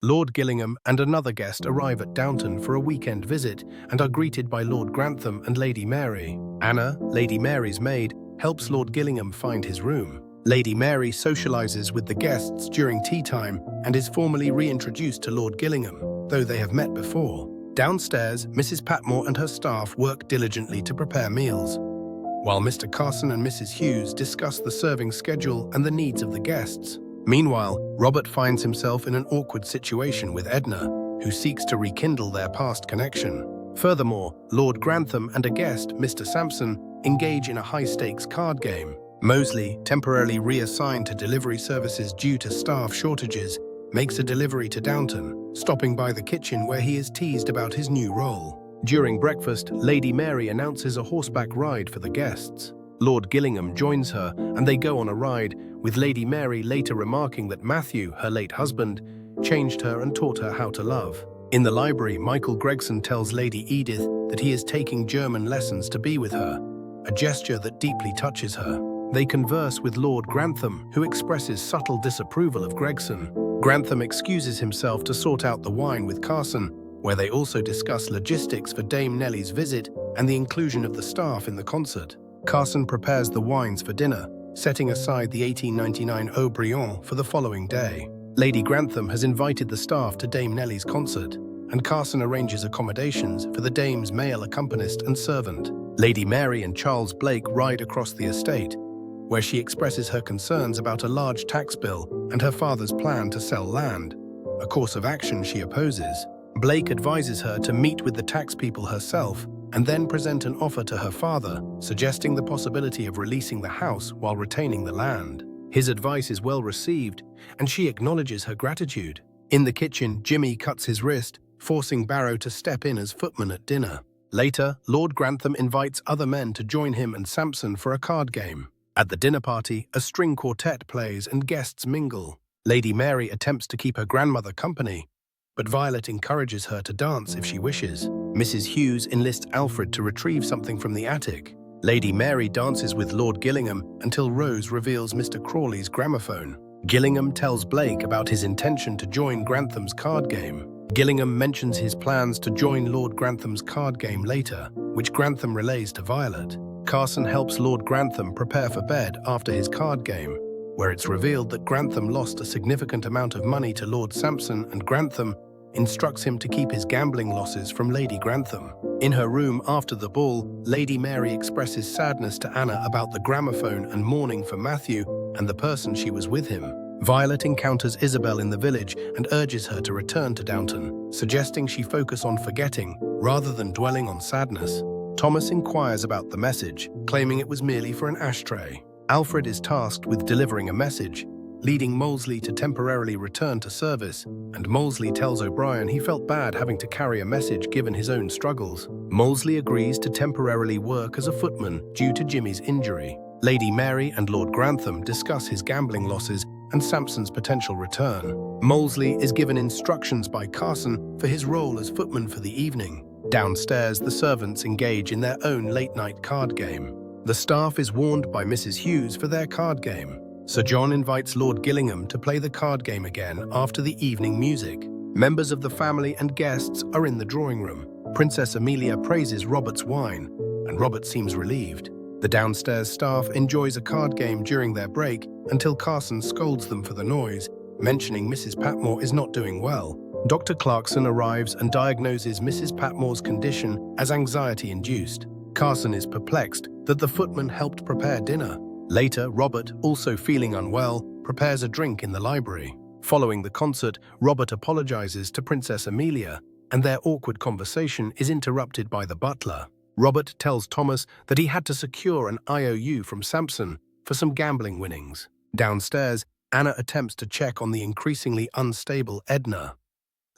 Lord Gillingham and another guest arrive at Downton for a weekend visit and are greeted by Lord Grantham and Lady Mary. Anna, Lady Mary's maid, helps Lord Gillingham find his room. Lady Mary socializes with the guests during tea time and is formally reintroduced to Lord Gillingham, though they have met before. Downstairs, Mrs. Patmore and her staff work diligently to prepare meals, while Mr. Carson and Mrs. Hughes discuss the serving schedule and the needs of the guests. Meanwhile, Robert finds himself in an awkward situation with Edna, who seeks to rekindle their past connection. Furthermore, Lord Grantham and a guest, Mr. Sampson, engage in a high-stakes card game. Mosley, temporarily reassigned to delivery services due to staff shortages, makes a delivery to Downton, stopping by the kitchen where he is teased about his new role. During breakfast, Lady Mary announces a horseback ride for the guests. Lord Gillingham joins her, and they go on a ride, with Lady Mary later remarking that Matthew, her late husband, changed her and taught her how to love. In the library, Michael Gregson tells Lady Edith that he is taking German lessons to be with her, a gesture that deeply touches her. They converse with Lord Grantham, who expresses subtle disapproval of Gregson. Grantham excuses himself to sort out the wine with Carson, where they also discuss logistics for Dame Nellie's visit and the inclusion of the staff in the concert. Carson prepares the wines for dinner, setting aside the 1899 Haut-Briand for the following day. Lady Grantham has invited the staff to Dame Nellie's concert, and Carson arranges accommodations for the dame's male accompanist and servant. Lady Mary and Charles Blake ride across the estate, where she expresses her concerns about a large tax bill and her father's plan to sell land, a course of action she opposes. Blake advises her to meet with the tax people herself and then present an offer to her father, suggesting the possibility of releasing the house while retaining the land. His advice is well received, and she acknowledges her gratitude. In the kitchen, Jimmy cuts his wrist, forcing Barrow to step in as footman at dinner. Later, Lord Grantham invites other men to join him and Sampson for a card game. At the dinner party, a string quartet plays and guests mingle. Lady Mary attempts to keep her grandmother company, but Violet encourages her to dance if she wishes. Mrs. Hughes enlists Alfred to retrieve something from the attic. Lady Mary dances with Lord Gillingham until Rose reveals Mr. Crawley's gramophone. Gillingham tells Blake about his intention to join Grantham's card game. Gillingham mentions his plans to join Lord Grantham's card game later, which Grantham relays to Violet. Carson helps Lord Grantham prepare for bed after his card game, where it's revealed that Grantham lost a significant amount of money to Lord Sampson, and Grantham instructs him to keep his gambling losses from Lady Grantham. In her room after the ball, Lady Mary expresses sadness to Anna about the gramophone and mourning for Matthew and the person she was with him. Violet encounters Isabel in the village and urges her to return to Downton, suggesting she focus on forgetting rather than dwelling on sadness. Thomas inquires about the message, claiming it was merely for an ashtray. Alfred is tasked with delivering a message, leading Molesley to temporarily return to service, and Molesley tells O'Brien he felt bad having to carry a message given his own struggles. Molesley agrees to temporarily work as a footman due to Jimmy's injury. Lady Mary and Lord Grantham discuss his gambling losses and Sampson's potential return. Molesley is given instructions by Carson for his role as footman for the evening. Downstairs, the servants engage in their own late-night card game. The staff is warned by Mrs. Hughes for their card game. Sir John invites Lord Gillingham to play the card game again after the evening music. Members of the family and guests are in the drawing room. Princess Amelia praises Robert's wine, and Robert seems relieved. The downstairs staff enjoys a card game during their break until Carson scolds them for the noise, mentioning Mrs. Patmore is not doing well. Dr. Clarkson arrives and diagnoses Mrs. Patmore's condition as anxiety-induced. Carson is perplexed that the footman helped prepare dinner. Later, Robert, also feeling unwell, prepares a drink in the library. Following the concert, Robert apologizes to Princess Amelia, and their awkward conversation is interrupted by the butler. Robert tells Thomas that he had to secure an IOU from Sampson for some gambling winnings. Downstairs, Anna attempts to check on the increasingly unstable Edna.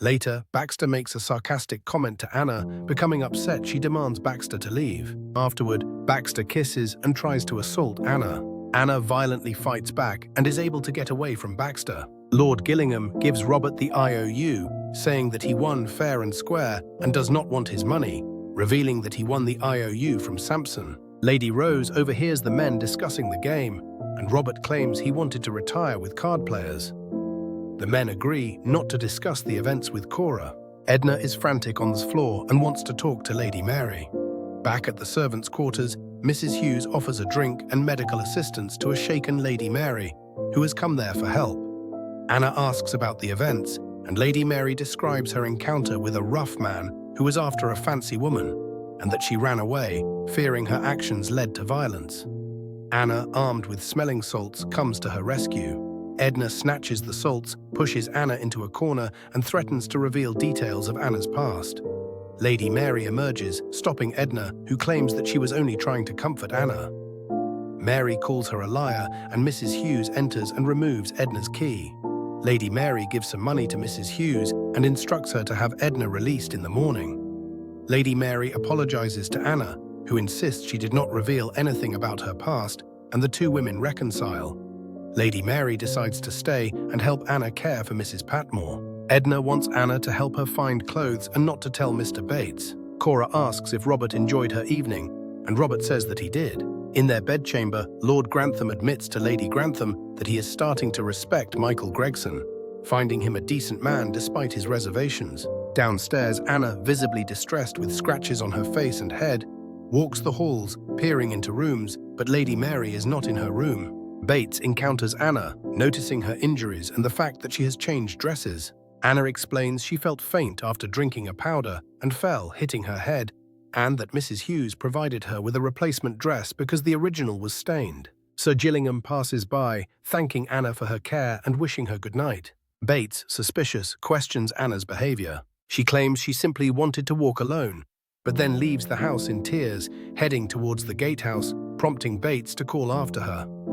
Later, Baxter makes a sarcastic comment to Anna. Becoming upset, she demands Baxter to leave. Afterward, Baxter kisses and tries to assault Anna. Anna violently fights back and is able to get away from Baxter. Lord Gillingham gives Robert the IOU, saying that he won fair and square and does not want his money, revealing that he won the IOU from Sampson. Lady Rose overhears the men discussing the game, and Robert claims he wanted to retire with card players. The men agree not to discuss the events with Cora. Edna is frantic on the floor and wants to talk to Lady Mary. Back at the servants' quarters, Mrs. Hughes offers a drink and medical assistance to a shaken Lady Mary, who has come there for help. Anna asks about the events, and Lady Mary describes her encounter with a rough man who was after a fancy woman, and that she ran away, fearing her actions led to violence. Anna, armed with smelling salts, comes to her rescue. Edna snatches the salts, pushes Anna into a corner, and threatens to reveal details of Anna's past. Lady Mary emerges, stopping Edna, who claims that she was only trying to comfort Anna. Mary calls her a liar, and Mrs. Hughes enters and removes Edna's key. Lady Mary gives some money to Mrs. Hughes and instructs her to have Edna released in the morning. Lady Mary apologizes to Anna, who insists she did not reveal anything about her past, and the two women reconcile. Lady Mary decides to stay and help Anna care for Mrs. Patmore. Edna wants Anna to help her find clothes and not to tell Mr. Bates. Cora asks if Robert enjoyed her evening, and Robert says that he did. In their bedchamber, Lord Grantham admits to Lady Grantham that he is starting to respect Michael Gregson, finding him a decent man despite his reservations. Downstairs, Anna, visibly distressed with scratches on her face and head, walks the halls, peering into rooms, but Lady Mary is not in her room. Bates encounters Anna, noticing her injuries and the fact that she has changed dresses. Anna explains she felt faint after drinking a powder and fell, hitting her head, and that Mrs. Hughes provided her with a replacement dress because the original was stained. Sir Gillingham passes by, thanking Anna for her care and wishing her good night. Bates, suspicious, questions Anna's behavior. She claims she simply wanted to walk alone, but then leaves the house in tears, heading towards the gatehouse, prompting Bates to call after her.